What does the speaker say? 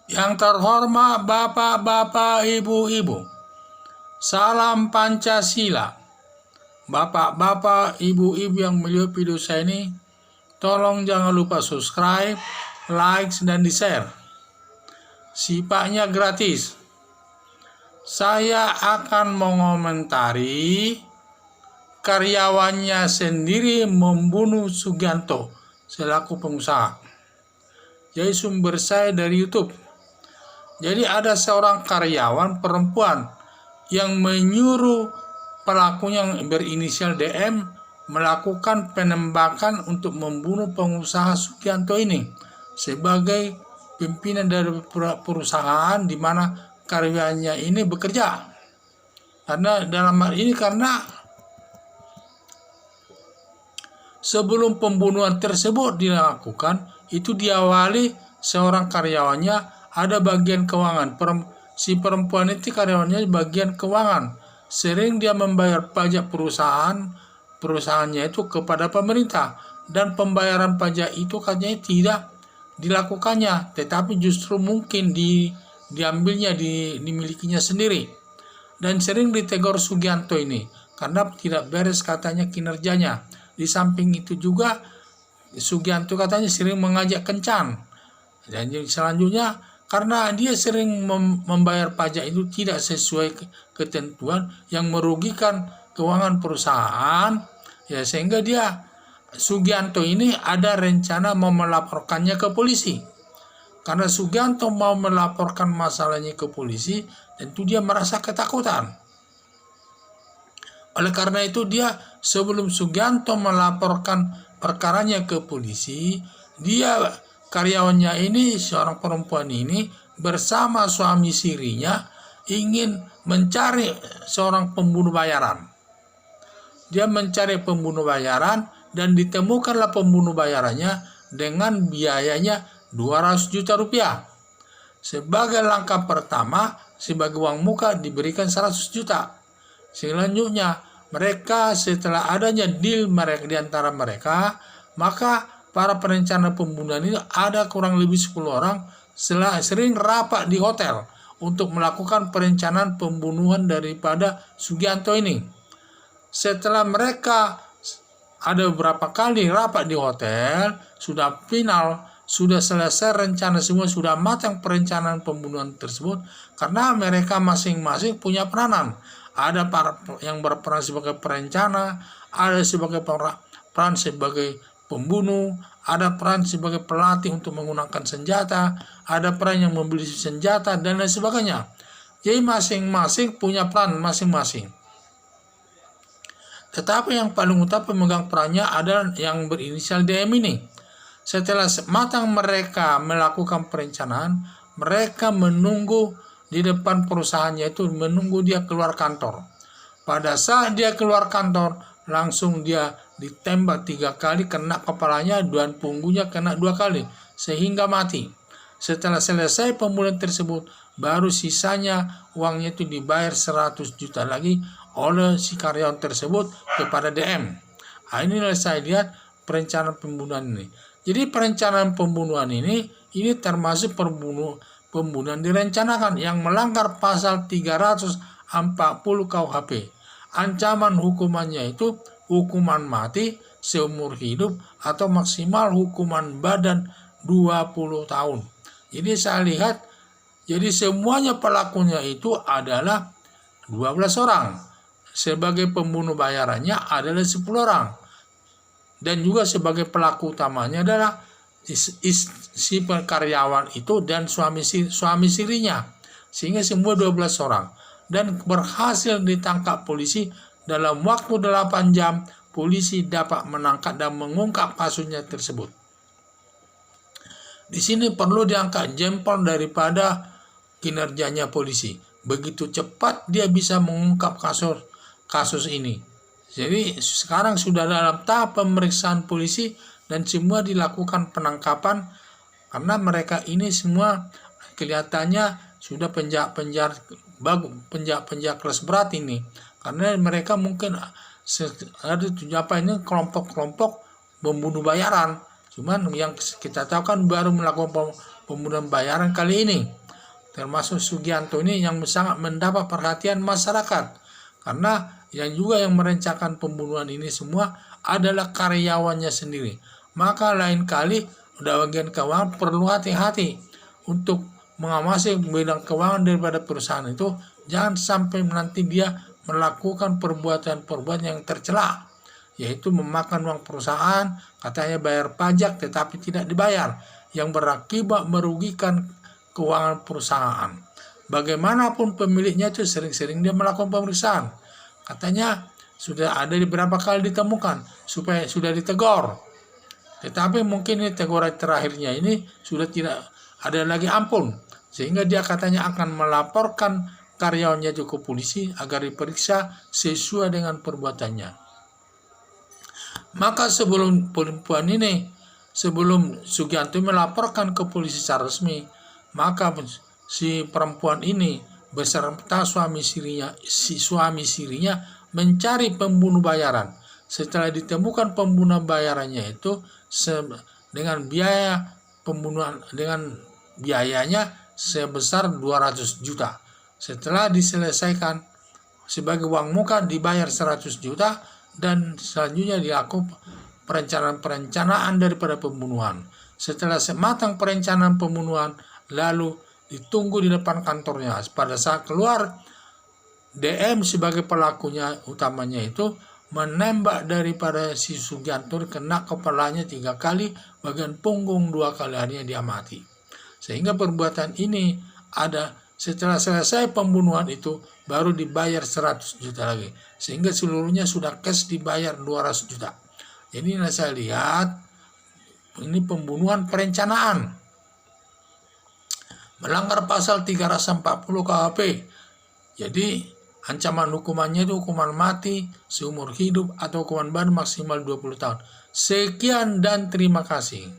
Yang terhormat Bapak-bapak, Ibu-ibu, salam Pancasila. Bapak-bapak, Ibu-ibu yang melihat video saya ini, tolong jangan lupa subscribe, like, dan di-share. Sifatnya gratis. Saya akan mengomentari karyawannya sendiri membunuh Sugianto selaku pengusaha. Jadi sumber saya dari YouTube. Jadi ada seorang karyawan perempuan yang menyuruh pelakunya yang berinisial DM melakukan penembakan untuk membunuh pengusaha Sugianto ini sebagai pimpinan dari perusahaan di mana karyawannya ini bekerja. Karena dalam hal ini sebelum pembunuhan tersebut dilakukan, itu diawali seorang karyawannya ada bagian keuangan. Si perempuan itu karyawannya bagian keuangan. Sering dia membayar pajak perusahaannya itu kepada pemerintah. Dan pembayaran pajak itu katanya tidak dilakukannya, tetapi justru mungkin diambilnya, dimilikinya sendiri. Dan sering ditegur Sugianto ini karena tidak beres katanya kinerjanya. Di samping itu juga Sugianto katanya sering mengajak kencan. Dan selanjutnya karena dia sering membayar pajak itu tidak sesuai ketentuan yang merugikan keuangan perusahaan, ya sehingga Sugianto ini ada rencana mau melaporkannya ke polisi. Karena Sugianto mau melaporkan masalahnya ke polisi, tentu dia merasa ketakutan. Oleh karena itu dia sebelum Sugianto melaporkan perkaranya ke polisi, dia karyawannya ini, seorang perempuan ini bersama suami sirinya ingin mencari seorang pembunuh bayaran. Dia mencari pembunuh bayaran dan ditemukanlah pembunuh bayarannya dengan biayanya 200 juta rupiah. Sebagai langkah pertama, sebagai uang muka diberikan 100 juta. Selanjutnya, mereka setelah adanya deal di antara mereka, maka para perencana pembunuhan ini ada kurang lebih 10 orang sering rapat di hotel untuk melakukan perencanaan pembunuhan daripada Sugianto ini. Setelah mereka ada beberapa kali rapat di hotel, sudah final, sudah selesai rencana semua, sudah matang perencanaan pembunuhan tersebut, karena mereka masing-masing punya peranan. Ada yang berperan sebagai perencana, ada sebagai peran sebagai pembunuh, ada peran sebagai pelatih untuk menggunakan senjata, ada peran yang membeli senjata, dan lain sebagainya. Jadi masing-masing punya peran masing-masing. Tetapi yang paling utama pemegang perannya adalah yang berinisial DM ini. Setelah matang mereka melakukan perencanaan, mereka menunggu di depan perusahaannya itu, menunggu dia keluar kantor. Pada saat dia keluar kantor, langsung dia ditembak 3 kali, kena kepalanya dan punggungnya kena 2 kali, sehingga mati. Setelah selesai pembunuhan tersebut, baru sisanya uangnya itu dibayar 100 juta lagi oleh si karyawan tersebut kepada DM. Inilah saya lihat perencanaan pembunuhan ini. Jadi perencanaan pembunuhan ini termasuk pembunuhan direncanakan yang melanggar pasal 340 KUHP. Ancaman hukumannya itu hukuman mati seumur hidup atau maksimal hukuman badan 20 tahun. Jadi saya lihat, jadi semuanya pelakunya itu adalah 12 orang. Sebagai pembunuh bayarannya adalah 10 orang. Dan juga sebagai pelaku utamanya adalah si karyawan itu dan suami sirinya, sehingga semua 12 orang, dan berhasil ditangkap polisi dalam waktu 8 jam. Polisi dapat menangkap dan mengungkap kasusnya tersebut. Di sini perlu diangkat jempol daripada kinerjanya polisi. Begitu cepat dia bisa mengungkap kasus ini. Jadi sekarang sudah dalam tahap pemeriksaan polisi dan semua dilakukan penangkapan, karena mereka ini semua kelihatannya sudah penjahat kelas berat ini, karena mereka mungkin ada ini kelompok-kelompok membunuh bayaran. Cuman yang kita tahu kan baru melakukan pembunuhan bayaran kali ini. Termasuk Sugianto ini yang sangat mendapat perhatian masyarakat. Karena yang merencanakan pembunuhan ini semua adalah karyawannya sendiri. Maka lain kali udah bagian keuangan perlu hati-hati untuk mengawasi bidang keuangan daripada perusahaan itu. Jangan sampai nanti dia melakukan perbuatan-perbuatan yang tercela, yaitu memakan uang perusahaan, katanya bayar pajak tetapi tidak dibayar, yang berakibat merugikan keuangan perusahaan. Bagaimanapun pemiliknya itu sering-sering dia melakukan pemeriksaan. Katanya sudah ada beberapa kali ditemukan, supaya sudah ditegur. Tetapi mungkin ini teguran terakhirnya ini sudah tidak ada lagi ampun. Sehingga dia katanya akan melaporkan karyawannya ke polisi agar diperiksa sesuai dengan perbuatannya. Maka sebelum Sugianto melaporkan ke polisi secara resmi, maka si perempuan ini beserta suami sirinya mencari pembunuh bayaran. Setelah ditemukan pembunuh bayarannya itu dengan biayanya sebesar 200 juta. Setelah diselesaikan sebagai uang muka dibayar 100 juta dan selanjutnya dilakukan perencanaan daripada pembunuhan. Setelah matang perencanaan pembunuhan, lalu ditunggu di depan kantornya. Pada saat keluar, DM sebagai pelakunya utamanya itu menembak daripada si Sugianto, kena kepalanya 3 kali, bagian punggung 2 kali, akhirnya dia mati. Sehingga perbuatan ini ada setelah selesai pembunuhan itu baru dibayar 100 juta lagi. Sehingga seluruhnya sudah cash dibayar 200 juta. Jadi saya lihat ini pembunuhan perencanaan. Melanggar pasal 340 KUHP. Jadi ancaman hukumannya itu hukuman mati, seumur hidup, atau hukuman banding maksimal 20 tahun. Sekian dan terima kasih.